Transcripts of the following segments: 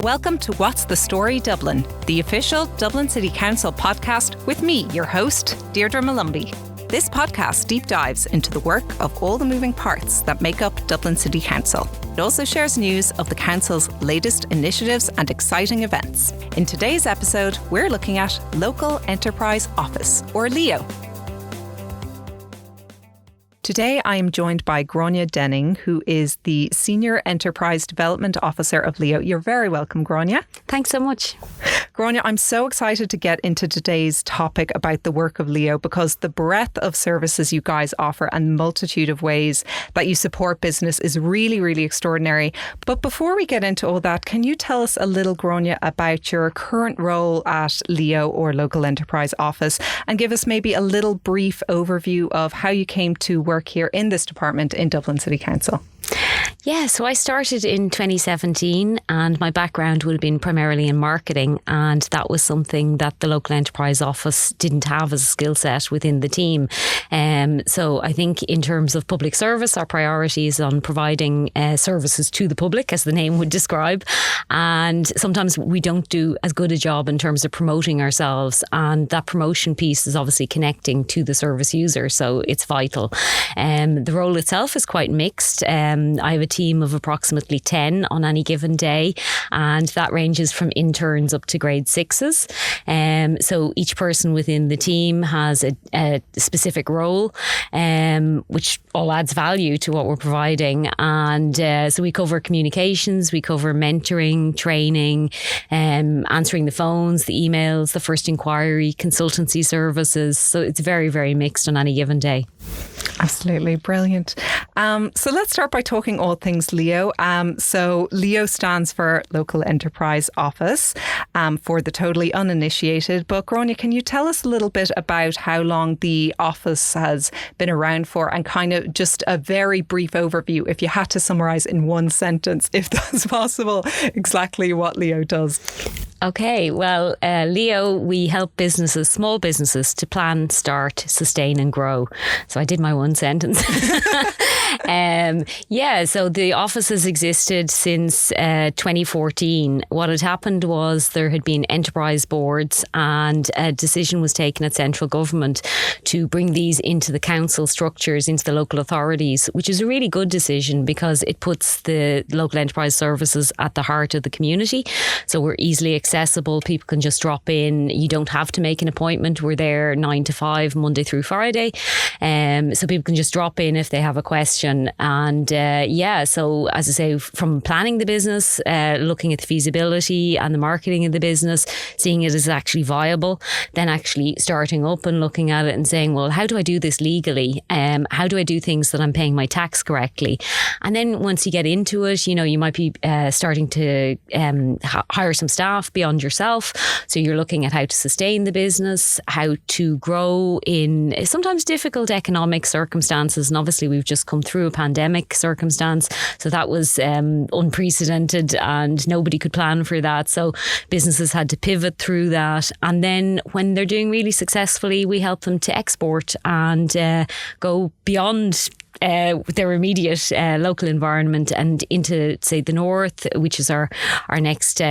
Welcome to What's the Story Dublin, the official Dublin City Council podcast with me, your host, Deirdre Malumbi. This podcast deep dives into the work of all the moving parts that make up Dublin City Council. It also shares news of the Council's latest initiatives and exciting events. In today's episode, we're looking at Local Enterprise Office, or LEO. Today, I am joined by Grainne Denning, who is the Senior Enterprise Development Officer of LEO. You're very welcome, Grainne. Thanks so much. Grainne, I'm so excited to get into today's topic about the work of LEO because the breadth of services you guys offer and multitude of ways that you support business is really, really extraordinary. But before we get into all that, can you tell us a little, Grainne, about your current role at LEO or Local Enterprise Office and give us maybe a little brief overview of how you came to work here in this department in Dublin City Council? Yeah, so I started in 2017 and my background would have been primarily in marketing, and that was something that the Local Enterprise Office didn't have as a skill set within the team. So I think in terms of public service, our priority is on providing services to the public, as the name would describe. And sometimes we don't do as good a job in terms of promoting ourselves, and that promotion piece is obviously connecting to the service user, so it's vital. The role itself is quite mixed. I have a team of approximately 10 on any given day, and that ranges from interns up to grade 6s. So each person within the team has a specific role, which all adds value to what we're providing. And so we cover communications, we cover mentoring, training, answering the phones, the emails, the first inquiry, consultancy services. So it's very, very mixed on any given day. Absolutely brilliant. So let's start by talking all things LEO. So LEO stands for Local Enterprise Office for the totally uninitiated. But Grainne, can you tell us a little bit about how long the office has been around for and kind of just a very brief overview, if you had to summarise in one sentence, if that's possible, exactly what LEO does? Okay, well, LEO, we help businesses, small businesses, to plan, start, sustain and grow. So I did my one sentence. So the office has existed since 2014. What had happened was there had been enterprise boards and a decision was taken at central government to bring these into the council structures, into the local authorities, which is a really good decision because it puts the local enterprise services at the heart of the community. So we're easily accessible. People can just drop in. You don't have to make an appointment. We're there 9 to 5, Monday through Friday. So people can just drop in if they have a question. And so as I say, from planning the business, looking at the feasibility and the marketing of the business, seeing it as actually viable, then actually starting up and looking at it and saying, well, how do I do this legally? How do I do things that I'm paying my tax correctly? And then once you get into it, you might be starting to hire some staff beyond yourself. So you're looking at how to sustain the business, how to grow in sometimes difficult economic circumstances. And obviously we've just come through a pandemic circumstance. So that was unprecedented and nobody could plan for that. So businesses had to pivot through that. And then when they're doing really successfully, we help them to export and go beyond their immediate local environment and into, say, the north, which is our next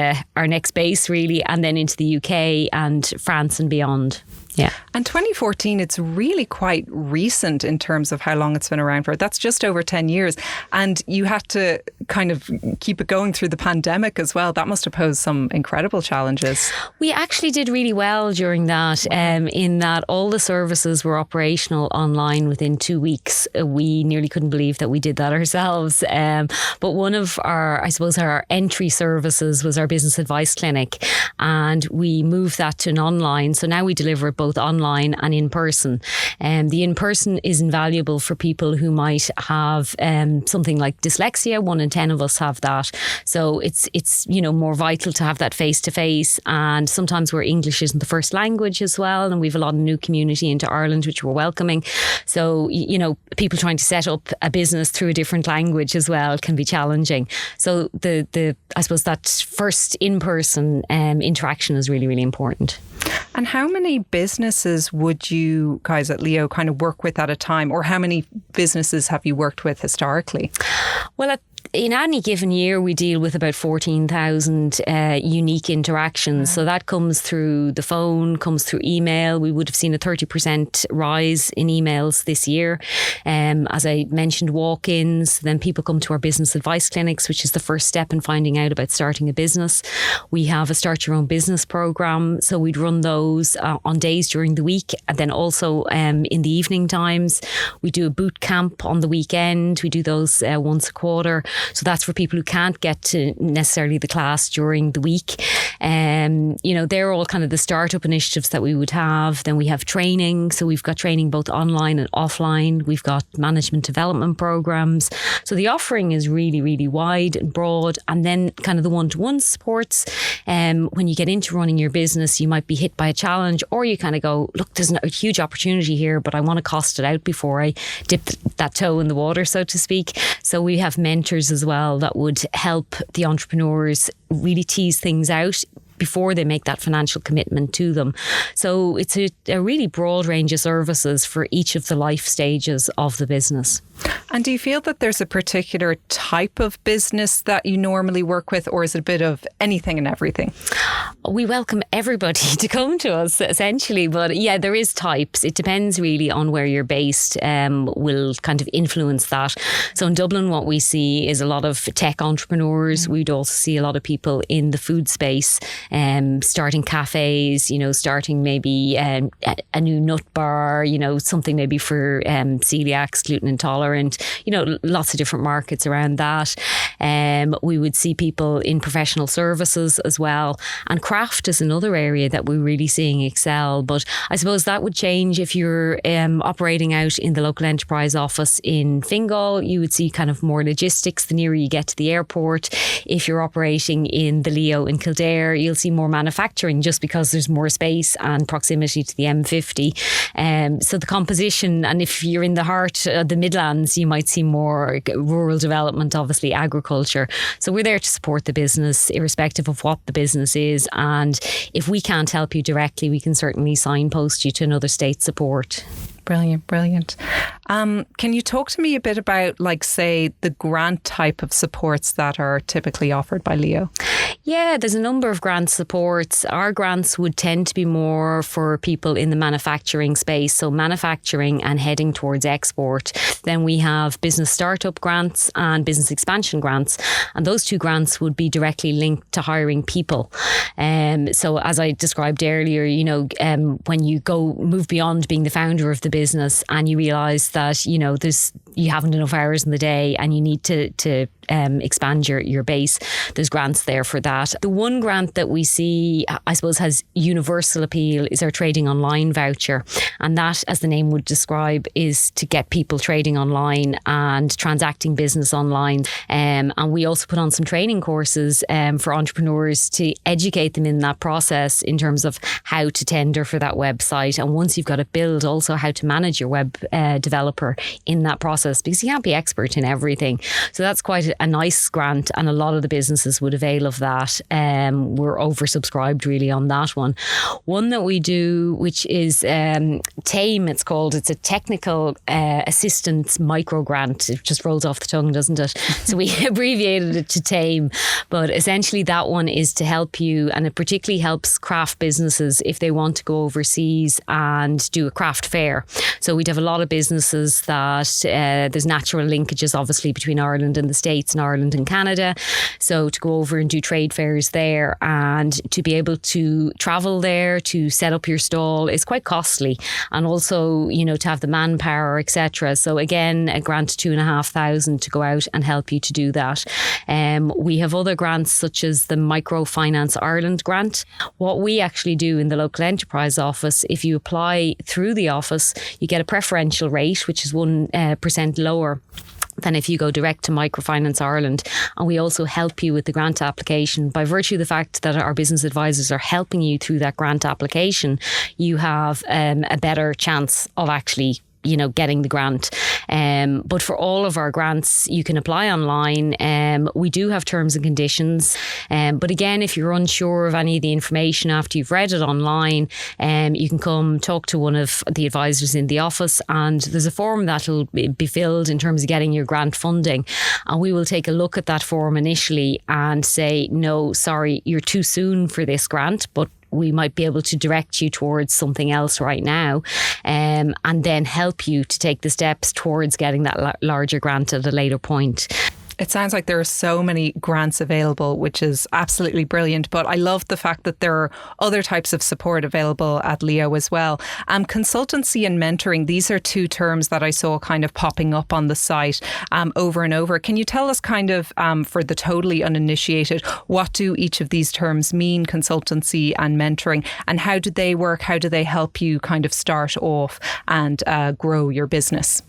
base really, and then into the UK and France and beyond. Yeah. And 2014, it's really quite recent in terms of how long it's been around for. That's just over 10 years. And you had to kind of keep it going through the pandemic as well. That must have posed some incredible challenges. We actually did really well during that, in that all the services were operational online within 2 weeks. We nearly couldn't believe that we did that ourselves. But one of our entry services was our business advice clinic. And we moved that to an online. So now we deliver it both online and in person. The in person is invaluable for people who might have something like dyslexia. 1 in 10 of us have that. So it's more vital to have that face to face. And sometimes where English isn't the first language as well. And we've a lot of new community into Ireland, which we're welcoming. So, people trying to set up a business through a different language as well can be challenging. So I suppose that first in person interaction is really, really important. And how many businesses would you guys at LEO kind of work with at a time, or how many businesses have you worked with historically? Well, at In any given year, we deal with about 14,000 unique interactions. So that comes through the phone, comes through email. We would have seen a 30% rise in emails this year. As I mentioned, walk-ins. Then people come to our business advice clinics, which is the first step in finding out about starting a business. We have a Start Your Own Business program. So we'd run those on days during the week. And then also in the evening times, we do a boot camp on the weekend. We do those once a quarter. So that's for people who can't get to necessarily the class during the week. They're all kind of the startup initiatives that we would have. Then we have training. So we've got training both online and offline. We've got management development programs. So the offering is really, really wide and broad. And then kind of the one-to-one supports. When you get into running your business, you might be hit by a challenge, or you kind of go, look, there's a huge opportunity here, but I want to cost it out before I dip that toe in the water, so to speak. So we have mentors as well that would help the entrepreneurs really tease things out before they make that financial commitment to them. So it's a really broad range of services for each of the life stages of the business. And do you feel that there's a particular type of business that you normally work with, or is it a bit of anything and everything? We welcome everybody to come to us, essentially. But yeah, there is types. It depends really on where you're based, will kind of influence that. So in Dublin, what we see is a lot of tech entrepreneurs. We'd also see a lot of people in the food space, starting cafes, starting maybe a new nut bar, something maybe for celiacs, gluten intolerant, lots of different markets around that. We would see people in professional services as well. And craft is another area that we're really seeing excel. But I suppose that would change if you're operating out in the local enterprise office in Fingal. You would see kind of more logistics the nearer you get to the airport. If you're operating in the Leo in Kildare, you'll see more manufacturing just because there's more space and proximity to the M50. So the composition, and if you're in the heart of the Midlands, you might see more rural development, obviously agriculture. So we're there to support the business, irrespective of what the business is. And if we can't help you directly, we can certainly signpost you to another state support. Brilliant. Can you talk to me a bit about, like, say, the grant type of supports that are typically offered by Leo? Yeah, there's a number of grant supports. Our grants would tend to be more for people in the manufacturing space, so manufacturing and heading towards export. Then we have business startup grants and business expansion grants, and those two grants would be directly linked to hiring people. So as I described earlier, when you move beyond being the founder of the business and you realise that you haven't enough hours in the day and you need to expand your base, there's grants there for that. The one grant that we see, I suppose, has universal appeal is our trading online voucher, and that, as the name would describe, is to get people trading online and transacting business online. And we also put on some training courses for entrepreneurs to educate them in that process in terms of how to tender for that website, and once you've got it built, also how to manage your web developer in that process, because you can't be expert in everything. So that's quite a nice grant, and a lot of the businesses would avail of that. We're oversubscribed really on that one. One that we do, which is TAME, it's called. It's a technical assistance micro grant. It just rolls off the tongue, doesn't it? So we abbreviated it to TAME. But essentially that one is to help you, and it particularly helps craft businesses if they want to go overseas and do a craft fair. So we'd have a lot of businesses that there's natural linkages obviously between Ireland and the States and Ireland and Canada. So to go over and do trade fairs there and to be able to travel there to set up your stall is quite costly, and also to have the manpower, etc. So again, a grant of $2,500 to go out and help you to do that. We have other grants such as the Microfinance Ireland grant. What we actually do in the local enterprise office, if you apply through the office, you get a preferential rate, which is 1% lower than if you go direct to Microfinance Ireland. And we also help you with the grant application. By virtue of the fact that our business advisors are helping you through that grant application, you have a better chance of actually getting the grant. But for all of our grants, you can apply online. We do have terms and conditions. But again, if you're unsure of any of the information after you've read it online, you can come talk to one of the advisors in the office, and there's a form that'll be filled in terms of getting your grant funding. And we will take a look at that form initially and say, no, sorry, you're too soon for this grant, but we might be able to direct you towards something else right now, and then help you to take the steps towards getting that larger grant at a later point. It sounds like there are so many grants available, which is absolutely brilliant. But I love the fact that there are other types of support available at Leo as well. Consultancy and mentoring, these are two terms that I saw kind of popping up on the site over and over. Can you tell us kind of, for the totally uninitiated, what do each of these terms mean, consultancy and mentoring, and how do they work? How do they help you kind of start off and grow your business?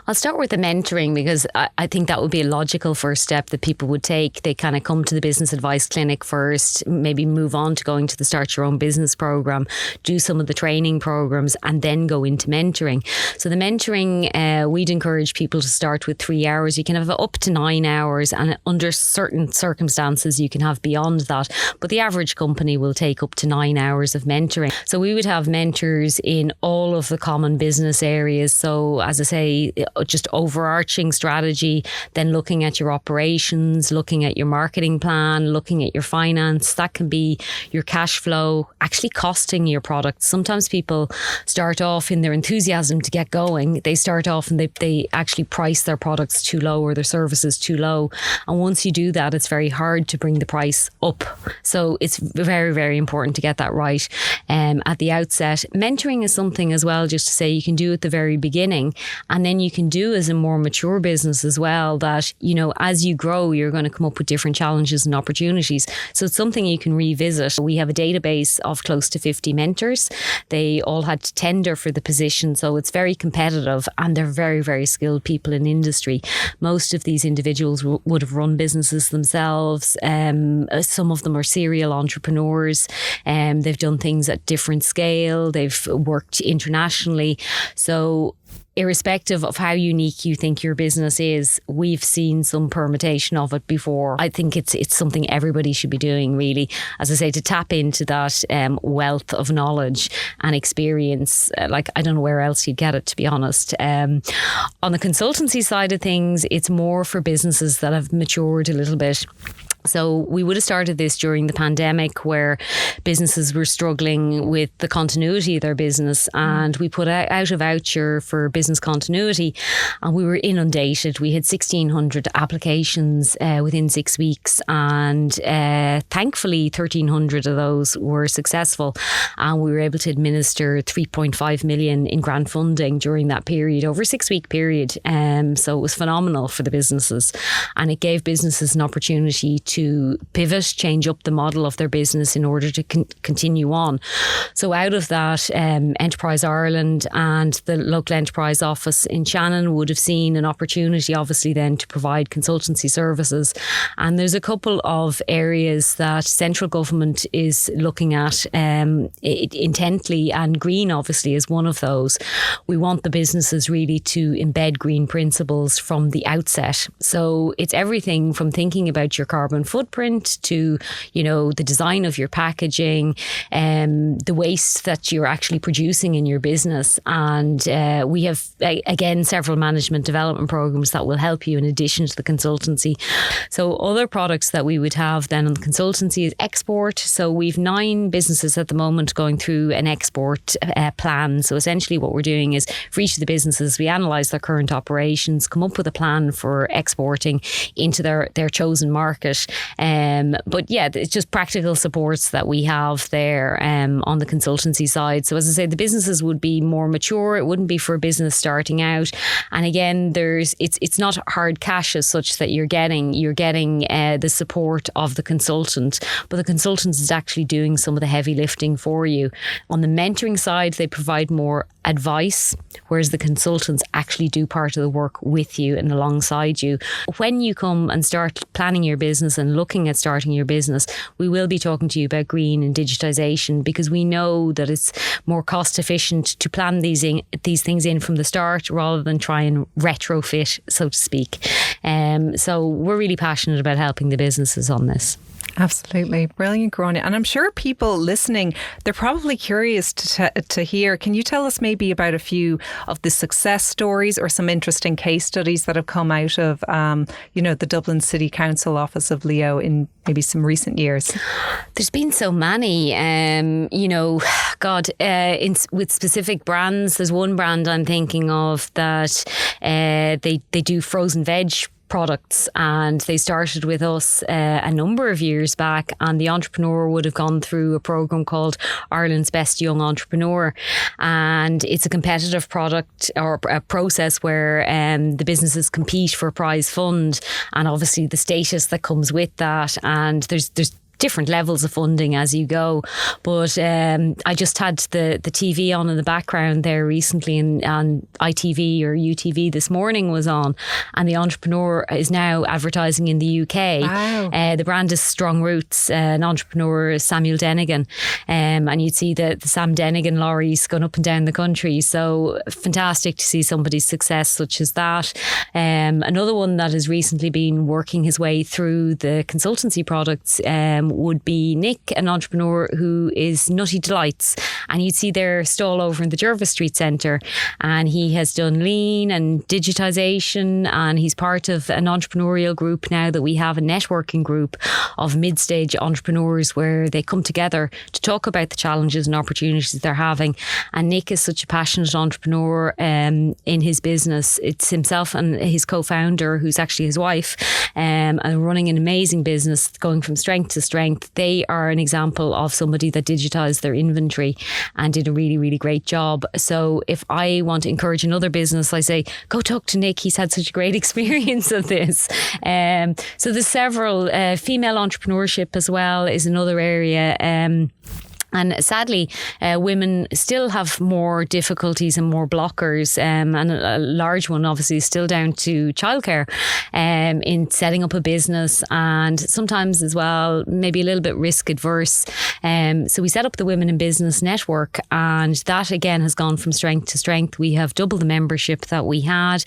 I'll start with the mentoring, because I think that would be a logical first step that people would take. They kind of come to the business advice clinic first, maybe move on to going to the Start Your Own Business program, do some of the training programs, and then go into mentoring. So the mentoring, we'd encourage people to start with 3 hours. You can have up to 9 hours, and under certain circumstances you can have beyond that. But the average company will take up to 9 hours of mentoring. So we would have mentors in all of the common business areas. So as I say, just overarching strategy, then looking at your operations, looking at your marketing plan, looking at your finance. That can be your cash flow, actually costing your products. Sometimes people start off in their enthusiasm to get going. They start off and they actually price their products too low or their services too low. And once you do that, it's very hard to bring the price up. So it's very, very important to get that right at the outset. Mentoring is something as well, just to say, you can do at the very beginning, and then you can do as a more mature business as well, that, as you grow, you're going to come up with different challenges and opportunities. So it's something you can revisit. We have a database of close to 50 mentors. They all had to tender for the position. So it's very competitive, and they're very, very skilled people in industry. Most of these individuals would have run businesses themselves. Some of them are serial entrepreneurs. They've done things at different scale. They've worked internationally. So irrespective of how unique you think your business is, we've seen some permutation of it before. I think it's something everybody should be doing, really, as I say, to tap into that wealth of knowledge and experience. Like, I don't know where else you'd get it, to be honest. On the consultancy side of things, it's more for businesses that have matured a little bit. So we would have started this during the pandemic, where businesses were struggling with the continuity of their business, and we put out a voucher for business continuity, and we were inundated. We had 1,600 applications within 6 weeks, and thankfully 1,300 of those were successful, and we were able to administer 3.5 million in grant funding during that period, over a 6-week period. So it was phenomenal for the businesses, and it gave businesses an opportunity to pivot, change up the model of their business in order to continue on. So out of that, Enterprise Ireland and the local enterprise office in Shannon would have seen an opportunity, obviously, then to provide consultancy services. And there's a couple of areas that central government is looking at intently, and green obviously is one of those. We want the businesses really to embed green principles from the outset. So it's everything from thinking about your carbon footprint to, the design of your packaging, the waste that you're actually producing in your business. And we have, again, several management development programs that will help you in addition to the consultancy. So other products that we would have then on the consultancy is export. So we've 9 businesses at the moment going through an export plan. So essentially what we're doing is, for each of the businesses, we analyse their current operations, come up with a plan for exporting into their chosen market. But yeah, it's just practical supports that we have there on the consultancy side. So as I say, the businesses would be more mature. It wouldn't be for a business starting out. And again, it's not hard cash as such that you're getting. You're getting the support of the consultant, but the consultant is actually doing some of the heavy lifting for you. On the mentoring side, they provide more advice, whereas the consultants actually do part of the work with you and alongside you. When you come and start planning your business and looking at starting your business, we will be talking to you about green and digitisation, because we know that it's more cost efficient to plan these things in from the start rather than try and retrofit, so to speak. So we're really passionate about helping the businesses on this. Absolutely. Brilliant, Grainne. And I'm sure people listening, they're probably curious to hear. Can you tell us maybe about a few of the success stories or some interesting case studies that have come out of, the Dublin City Council office of Leo in maybe some recent years? There's been so many, with specific brands. There's one brand I'm thinking of that they do frozen veg products, and they started with us a number of years back, and the entrepreneur would have gone through a program called Ireland's Best Young Entrepreneur, and it's a competitive product or a process where the businesses compete for a prize fund, and obviously the status that comes with that, and there's different levels of funding as you go. But I just had the TV on in the background there recently, and ITV or UTV this morning was on, and the entrepreneur is now advertising in the UK. Wow. The brand is Strong Roots. An entrepreneur is Samuel Dennigan, and you'd see the Sam Dennigan lorries going up and down the country. So fantastic to see somebody's success such as that. Another one that has recently been working his way through the consultancy products would be Nick, an entrepreneur who is Nutty Delights, and you'd see their stall over in the Jervis Street Centre, and he has done lean and digitisation, and he's part of an entrepreneurial group now that we have, a networking group of mid-stage entrepreneurs where they come together to talk about the challenges and opportunities they're having. And Nick is such a passionate entrepreneur in his business. It's himself and his co-founder, who's actually his wife, and running an amazing business going from strength to strength. They are an example of somebody that digitised their inventory and did a really, really great job. So if I want to encourage another business, I say, go talk to Nick. He's had such a great experience of this. So there's several. Female entrepreneurship as well is another area. And sadly, women still have more difficulties and more blockers, and a large one obviously is still down to childcare in setting up a business, and sometimes as well maybe a little bit risk adverse. So we set up the Women in Business Network, and that again has gone from strength to strength. We have double the membership that we had.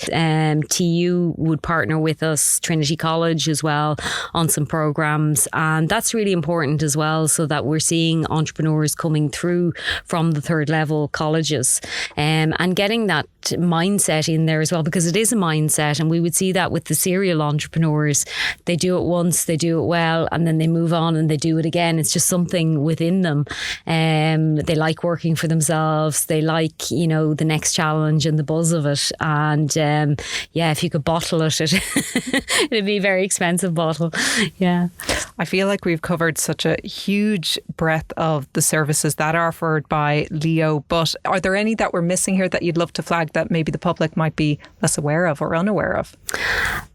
TU would partner with us, Trinity College as well, on some programs, and that's really important as well, so that we're seeing entrepreneurs coming through from the third level colleges, and getting that mindset in there as well, because it is a mindset, and we would see that with the serial entrepreneurs. They do it once, they do it well, and then they move on and they do it again. It's just something within them. They like working for themselves. They like, the next challenge and the buzz of it. And if you could bottle it, it'd be a very expensive bottle. Yeah. I feel like we've covered such a huge breadth of the services that are offered by Leo, but are there any that we're missing here that you'd love to flag that maybe the public might be less aware of or unaware of?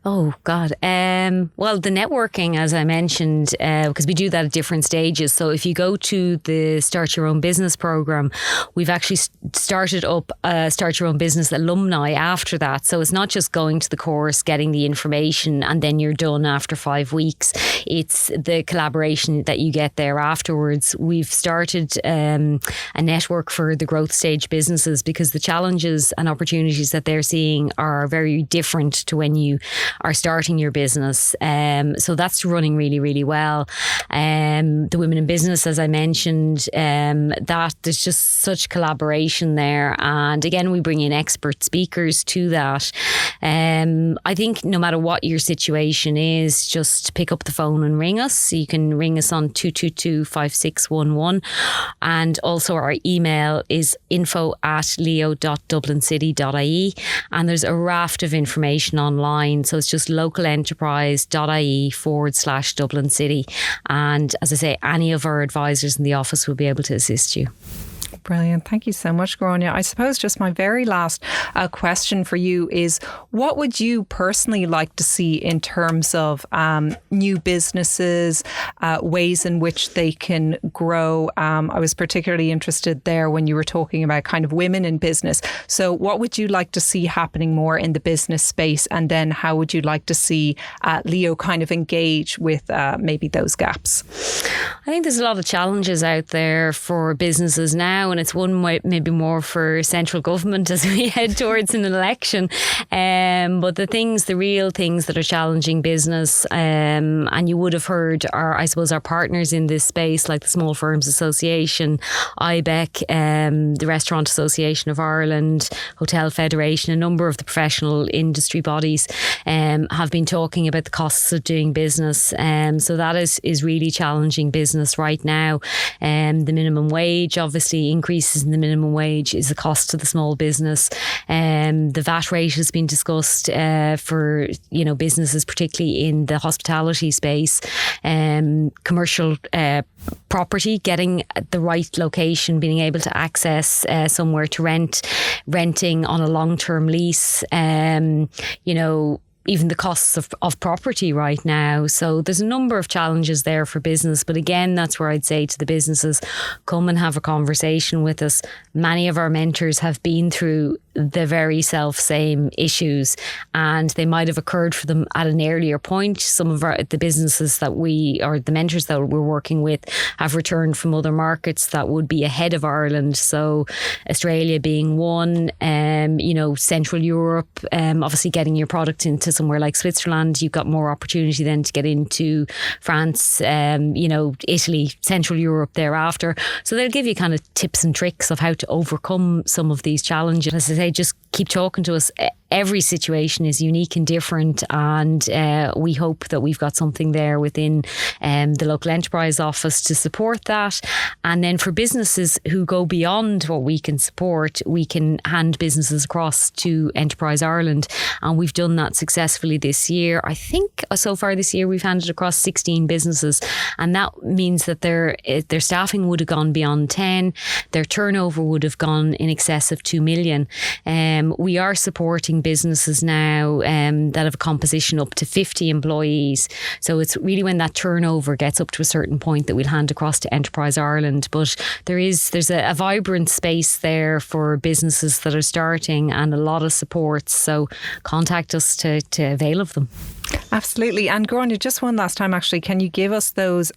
Oh, God. Well, the networking, as I mentioned, because we do that at different stages. So if you go to the Start Your Own Business program, we've actually started up a Start Your Own Business alumni after that. So it's not just going to the course, getting the information, and then you're done after 5 weeks. It's the collaboration that you get there afterwards. We've started a network for the growth stage businesses, because the challenges and opportunities that they're seeing are very different to when you are starting your business. So that's running really, really well. The Women in Business, as I mentioned, that there's just such collaboration there. And again, we bring in expert speakers to that. I think no matter what your situation is, just pick up the phone and ring us. You can ring us on 222-5611. And also our email is info@leo.dublincity.ie. And there's a raft of information online. So it's just localenterprise.ie/Dublin City. And as I say, any of our advisors in the office will be able to assist you. Brilliant. Thank you so much, Grainne. I suppose just my very last question for you is, what would you personally like to see in terms of new businesses, ways in which they can grow? I was particularly interested there when you were talking about kind of women in business. So what would you like to see happening more in the business space? And then how would you like to see Leo kind of engage with maybe those gaps? I think there's a lot of challenges out there for businesses now, and it's one way maybe more for central government as we head towards an election. But the real things that are challenging business, and you would have heard our partners in this space, like the Small Firms Association, IBEC, the Restaurant Association of Ireland, Hotel Federation, a number of the professional industry bodies have been talking about the costs of doing business. So that is really challenging business right now. The minimum wage, obviously, increases in the minimum wage is a cost to the small business. The VAT rate has been discussed for businesses, particularly in the hospitality space. Commercial property, getting the right location, being able to access somewhere to renting on a long-term lease. Even the costs of property right now. So there's a number of challenges there for business. But again, that's where I'd say to the businesses, come and have a conversation with us. Many of our mentors have been through the very same issues, and they might have occurred for them at an earlier point. Some of the businesses that the mentors that we're working with have returned from other markets that would be ahead of Ireland. So Australia being one, Central Europe, obviously getting your product into somewhere like Switzerland, you've got more opportunity then to get into France, Italy, Central Europe thereafter. So they'll give you kind of tips and tricks of how to overcome some of these challenges. As I say, just keep talking to us. Every situation is unique and different, and we hope that we've got something there within the local enterprise office to support that. And then for businesses who go beyond what we can support, we can hand businesses across to Enterprise Ireland, and we've done that successfully this year. I think so far this year we've handed across 16 businesses, and that means that their staffing would have gone beyond 10, their turnover would have gone in excess of 2 million. We are supporting businesses now that have a composition up to 50 employees. So it's really when that turnover gets up to a certain point that we'll hand across to Enterprise Ireland. But there's a vibrant space there for businesses that are starting, and a lot of support. So contact us to avail of them. Absolutely. And Grainne, just one last time, actually, can you give us those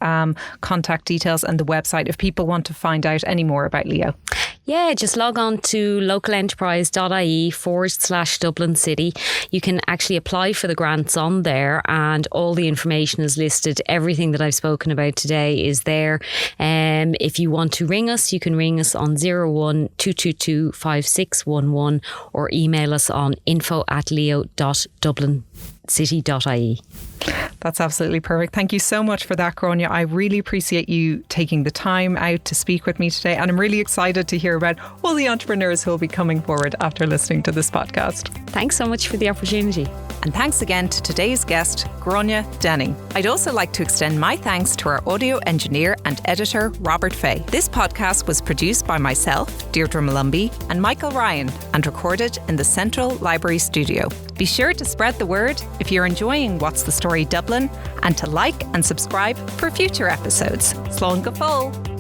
contact details and the website if people want to find out any more about Leo? Yeah, just log on to localenterprise.ie/Dublin City. You can actually apply for the grants on there, and all the information is listed. Everything that I've spoken about today is there. If you want to ring us, you can ring us on 01 222 5611 or email us on info@leo.dublincity.ie. That's absolutely perfect. Thank you so much for that, Grainne. I really appreciate you taking the time out to speak with me today, and I'm really excited to hear about all the entrepreneurs who will be coming forward after listening to this podcast. Thanks so much for the opportunity. And thanks again to today's guest, Grainne Denning. I'd also like to extend my thanks to our audio engineer and editor, Robert Fay. This podcast was produced by myself, Deirdre Malumbi, and Michael Ryan, and recorded in the Central Library Studio. Be sure to spread the word if you're enjoying What's the Story Dublin, and to like and subscribe for future episodes. Slán go fóill.